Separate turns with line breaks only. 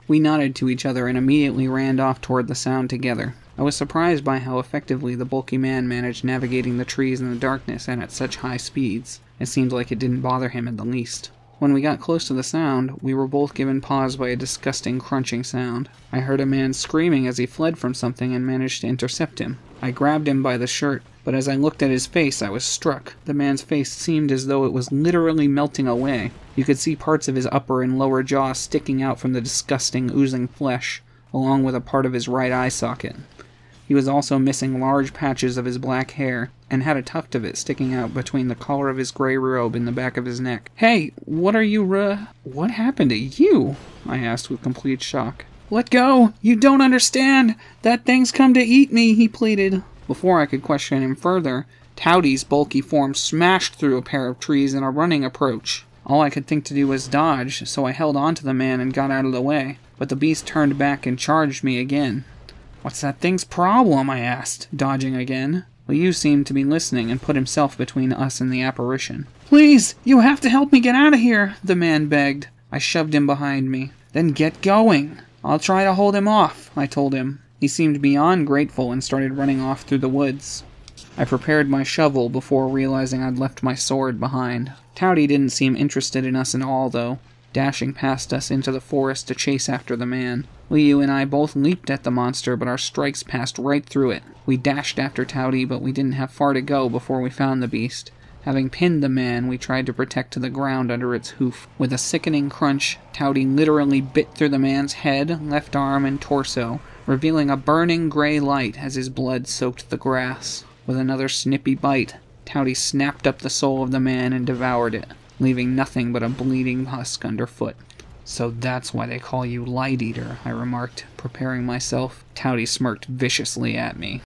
We nodded to each other and immediately ran off toward the sound together. I was surprised by how effectively the bulky man managed navigating the trees in the darkness and at such high speeds. It seemed like it didn't bother him in the least. When we got close to the sound, we were both given pause by a disgusting crunching sound. I heard a man screaming as he fled from something and managed to intercept him. I grabbed him by the shirt, but as I looked at his face, I was struck. The man's face seemed as though it was literally melting away. You could see parts of his upper and lower jaw sticking out from the disgusting, oozing flesh, along with a part of his right eye socket. He was also missing large patches of his black hair, and had a tuft of it sticking out between the collar of his gray robe and the back of his neck. "Hey, what are you, what happened to you?" I asked with complete shock. "Let go! You don't understand! That thing's come to eat me!" he pleaded. Before I could question him further, Towdy's bulky form smashed through a pair of trees in a running approach. All I could think to do was dodge, so I held on to the man and got out of the way, but the beast turned back and charged me again. "What's that thing's problem?" I asked, dodging again. Liu seemed to be listening and put himself between us and the apparition. "Please, you have to help me get out of here," the man begged. I shoved him behind me. "Then get going." "I'll try to hold him off," I told him. He seemed beyond grateful and started running off through the woods. I prepared my shovel before realizing I'd left my sword behind. Towdy didn't seem interested in us at all, though, dashing past us into the forest to chase after the man. Liu and I both leaped at the monster, but our strikes passed right through it. We dashed after Towdy, but we didn't have far to go before we found the beast. Having pinned the man, we tried to protect the ground under its hoof. With a sickening crunch, Towdy literally bit through the man's head, left arm, and torso, revealing a burning gray light as his blood soaked the grass. With another snippy bite, Towdy snapped up the soul of the man and devoured it, leaving nothing but a bleeding husk underfoot. "So that's why they call you Light Eater," I remarked, preparing myself. Towdy smirked viciously at me.